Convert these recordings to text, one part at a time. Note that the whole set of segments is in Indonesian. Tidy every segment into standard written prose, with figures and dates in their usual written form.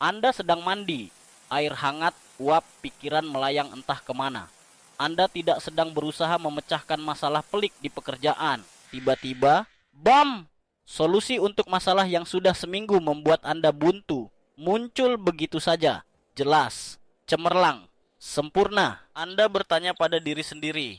Anda sedang mandi, air hangat, uap, pikiran melayang entah kemana. Anda tidak sedang berusaha memecahkan masalah pelik di pekerjaan. Tiba-tiba, bam! Solusi untuk masalah yang sudah seminggu membuat Anda buntu muncul begitu saja, jelas, cemerlang, sempurna. Anda bertanya pada diri sendiri,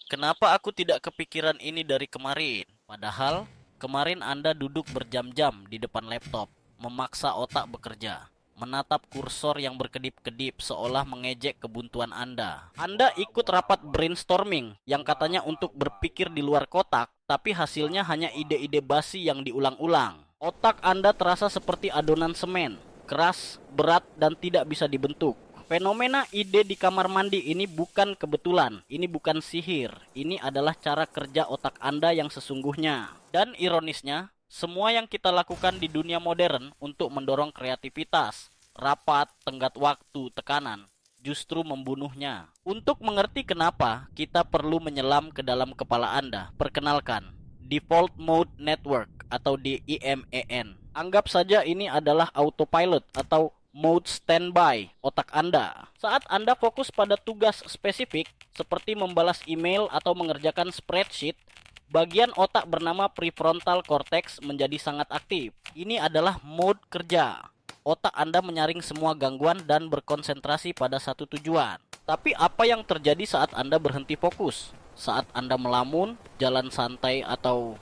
kenapa aku tidak kepikiran ini dari kemarin? Padahal, kemarin Anda duduk berjam-jam di depan laptop, memaksa otak bekerja, menatap kursor yang berkedip-kedip seolah mengejek kebuntuan Anda. Anda ikut rapat brainstorming yang katanya untuk berpikir di luar kotak, tapi hasilnya hanya ide-ide basi yang diulang-ulang. Otak Anda terasa seperti adonan semen, keras, berat, dan tidak bisa dibentuk. Fenomena ide di kamar mandi ini bukan kebetulan, ini bukan sihir, ini adalah cara kerja otak Anda yang sesungguhnya. Dan ironisnya, semua yang kita lakukan di dunia modern untuk mendorong kreativitas, rapat, tenggat waktu, tekanan, justru membunuhnya. Untuk mengerti kenapa, kita perlu menyelam ke dalam kepala Anda. Perkenalkan, Default Mode Network atau DEMEN. Anggap saja ini adalah autopilot atau mode standby otak Anda. Saat Anda fokus pada tugas spesifik seperti membalas email atau mengerjakan spreadsheet, bagian otak bernama prefrontal cortex menjadi sangat aktif. Ini adalah mode kerja. Otak Anda menyaring semua gangguan dan berkonsentrasi pada satu tujuan. Tapi apa yang terjadi saat Anda berhenti fokus? Saat Anda melamun, jalan santai atau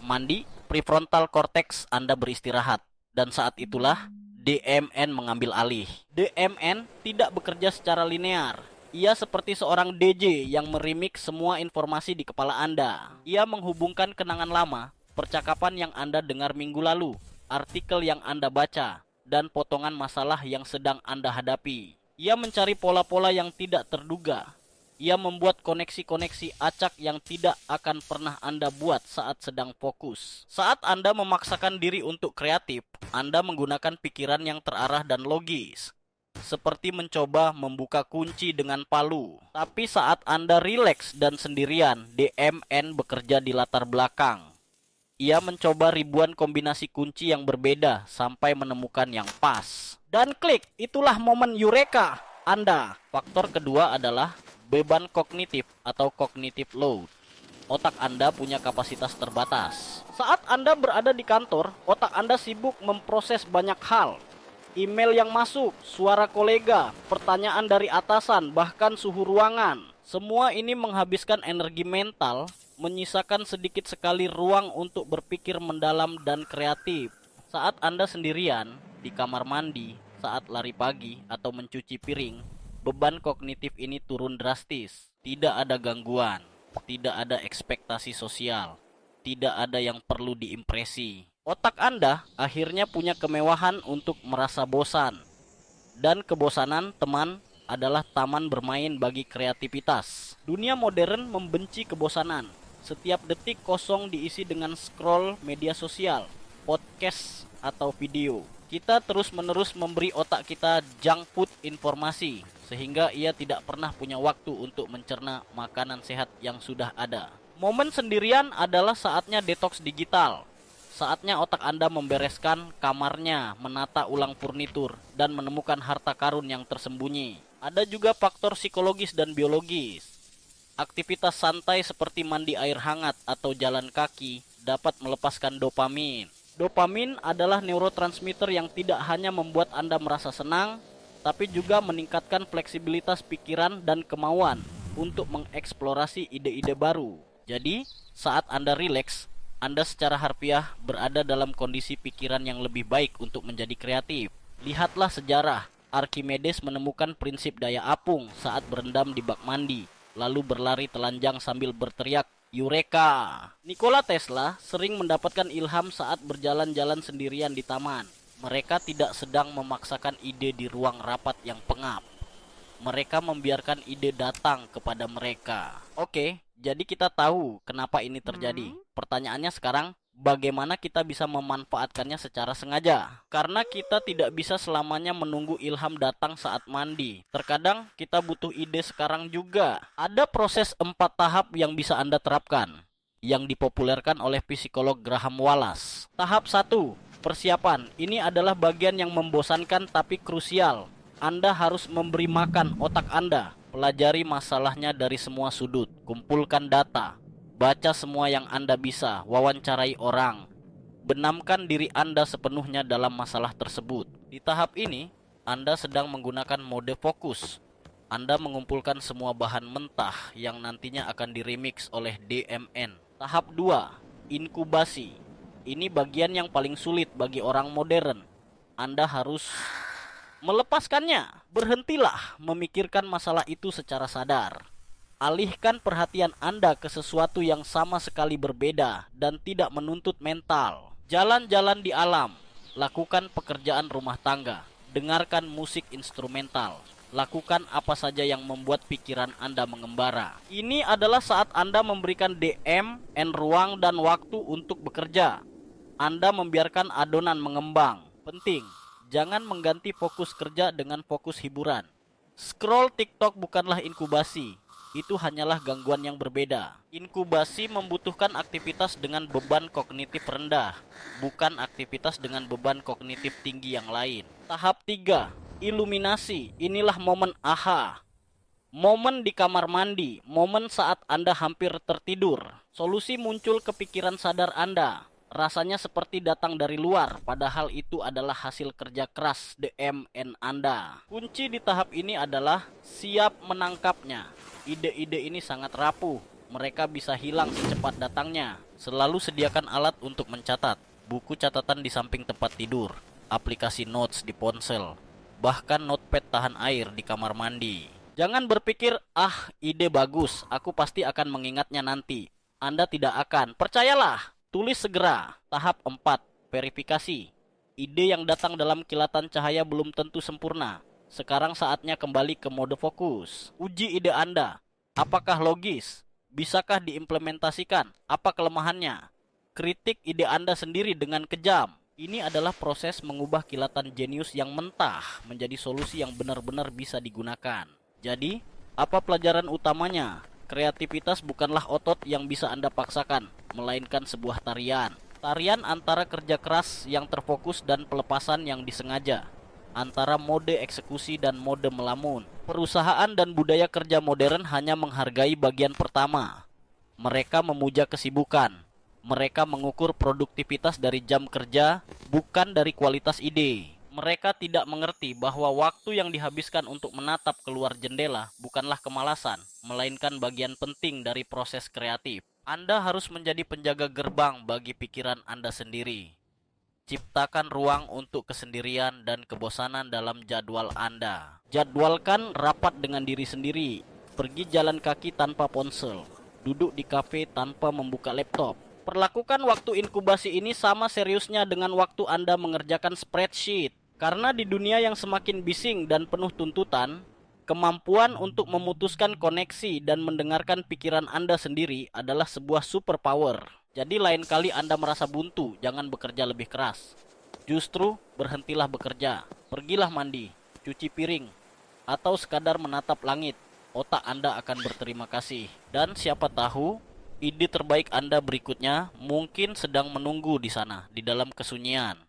mandi, prefrontal cortex Anda beristirahat. Dan saat itulah DMN mengambil alih. DMN tidak bekerja secara linear. Ia seperti seorang DJ yang merimik semua informasi di kepala Anda. Ia menghubungkan kenangan lama, percakapan yang Anda dengar minggu lalu, artikel yang Anda baca, dan potongan masalah yang sedang Anda hadapi. Ia mencari pola-pola yang tidak terduga. Ia membuat koneksi-koneksi acak yang tidak akan pernah Anda buat saat sedang fokus. Saat Anda memaksakan diri untuk kreatif, Anda menggunakan pikiran yang terarah dan logis, seperti mencoba membuka kunci dengan palu. Tapi saat Anda rileks dan sendirian, DMN bekerja di latar belakang. Ia mencoba ribuan kombinasi kunci yang berbeda sampai menemukan yang pas. Dan klik, itulah momen eureka Anda. Faktor kedua adalah beban kognitif atau cognitive load. Otak Anda punya kapasitas terbatas. Saat Anda berada di kantor, otak Anda sibuk memproses banyak hal. Email yang masuk, suara kolega, pertanyaan dari atasan, bahkan suhu ruangan. Semua ini menghabiskan energi mental, menyisakan sedikit sekali ruang untuk berpikir mendalam dan kreatif. Saat Anda sendirian, di kamar mandi, saat lari pagi, atau mencuci piring, beban kognitif ini turun drastis. Tidak ada gangguan, tidak ada ekspektasi sosial, tidak ada yang perlu diimpresi. Otak Anda akhirnya punya kemewahan untuk merasa bosan. Dan kebosanan, teman, adalah taman bermain bagi kreativitas. Dunia modern membenci kebosanan. Setiap detik kosong diisi dengan scroll media sosial, podcast, atau video. Kita terus-menerus memberi otak kita junk food informasi, sehingga ia tidak pernah punya waktu untuk mencerna makanan sehat yang sudah ada. Momen sendirian adalah saatnya detox digital. Saatnya otak Anda membereskan kamarnya, menata ulang furnitur, dan menemukan harta karun yang tersembunyi. Ada juga faktor psikologis dan biologis. Aktivitas santai seperti mandi air hangat atau jalan kaki dapat melepaskan dopamin. Dopamin adalah neurotransmitter yang tidak hanya membuat Anda merasa senang, tapi juga meningkatkan fleksibilitas pikiran dan kemauan untuk mengeksplorasi ide-ide baru. Jadi, saat Anda rileks, Anda secara harfiah berada dalam kondisi pikiran yang lebih baik untuk menjadi kreatif. Lihatlah sejarah. Archimedes menemukan prinsip daya apung saat berendam di bak mandi, lalu berlari telanjang sambil berteriak, "Eureka!" Nikola Tesla sering mendapatkan ilham saat berjalan-jalan sendirian di taman. Mereka tidak sedang memaksakan ide di ruang rapat yang pengap. Mereka membiarkan ide datang kepada mereka. Oke, jadi kita tahu kenapa ini terjadi. Pertanyaannya sekarang, bagaimana kita bisa memanfaatkannya secara sengaja? Karena kita tidak bisa selamanya menunggu ilham datang saat mandi. Terkadang kita butuh ide sekarang juga. Ada proses 4 tahap yang bisa Anda terapkan, yang dipopulerkan oleh psikolog Graham Wallace. Tahap 1, Persiapan, ini adalah bagian yang membosankan tapi krusial. Anda harus memberi makan otak Anda. Pelajari masalahnya dari semua sudut. Kumpulkan data. Baca semua yang Anda bisa. Wawancarai orang. Benamkan diri Anda sepenuhnya dalam masalah tersebut. Di tahap ini, Anda sedang menggunakan mode fokus. Anda mengumpulkan semua bahan mentah yang nantinya akan diremix oleh DMN. Tahap 2, inkubasi. Ini bagian yang paling sulit bagi orang modern. Anda harus melepaskannya. Berhentilah memikirkan masalah itu secara sadar. Alihkan perhatian Anda ke sesuatu yang sama sekali berbeda dan tidak menuntut mental. Jalan-jalan di alam, lakukan pekerjaan rumah tangga, dengarkan musik instrumental, lakukan apa saja yang membuat pikiran Anda mengembara. Ini adalah saat Anda memberikan DMN ruang dan waktu untuk bekerja. Anda membiarkan adonan mengembang. Penting, jangan mengganti fokus kerja dengan fokus hiburan. Scroll TikTok bukanlah inkubasi. Itu hanyalah gangguan yang berbeda. Inkubasi membutuhkan aktivitas dengan beban kognitif rendah, bukan aktivitas dengan beban kognitif tinggi yang lain. Tahap 3, iluminasi. Inilah momen aha. Momen di kamar mandi, momen saat Anda hampir tertidur. Solusi muncul ke pikiran sadar Anda. Rasanya seperti datang dari luar, padahal itu adalah hasil kerja keras DMN Anda. Kunci di tahap ini adalah siap menangkapnya. Ide-ide ini sangat rapuh, mereka bisa hilang secepat datangnya. Selalu sediakan alat untuk mencatat, buku catatan di samping tempat tidur, aplikasi notes di ponsel, bahkan notepad tahan air di kamar mandi. Jangan berpikir, ide bagus, aku pasti akan mengingatnya nanti. Anda tidak akan, percayalah. Tulis segera. Tahap 4, verifikasi. Ide yang datang dalam kilatan cahaya belum tentu sempurna. Sekarang saatnya kembali ke mode fokus. Uji ide Anda. Apakah logis? Bisakah diimplementasikan? Apa kelemahannya? Kritik ide Anda sendiri dengan kejam. Ini adalah proses mengubah kilatan jenius yang mentah menjadi solusi yang benar-benar bisa digunakan. Jadi, apa pelajaran utamanya? Kreativitas bukanlah otot yang bisa Anda paksakan, melainkan sebuah tarian. Tarian antara kerja keras yang terfokus dan pelepasan yang disengaja. Antara mode eksekusi dan mode melamun. Perusahaan dan budaya kerja modern hanya menghargai bagian pertama. Mereka memuja kesibukan. Mereka mengukur produktivitas dari jam kerja, bukan dari kualitas ide. Mereka tidak mengerti bahwa waktu yang dihabiskan untuk menatap keluar jendela bukanlah kemalasan, melainkan bagian penting dari proses kreatif. Anda harus menjadi penjaga gerbang bagi pikiran Anda sendiri. Ciptakan ruang untuk kesendirian dan kebosanan dalam jadwal Anda. Jadwalkan rapat dengan diri sendiri. Pergi jalan kaki tanpa ponsel. Duduk di kafe tanpa membuka laptop. Perlakukan waktu inkubasi ini sama seriusnya dengan waktu Anda mengerjakan spreadsheet. Karena di dunia yang semakin bising dan penuh tuntutan, kemampuan untuk memutuskan koneksi dan mendengarkan pikiran Anda sendiri adalah sebuah superpower. Jadi lain kali Anda merasa buntu, jangan bekerja lebih keras. Justru berhentilah bekerja, pergilah mandi, cuci piring, atau sekadar menatap langit. Otak Anda akan berterima kasih. Dan siapa tahu, ide terbaik Anda berikutnya mungkin sedang menunggu di sana, di dalam kesunyian.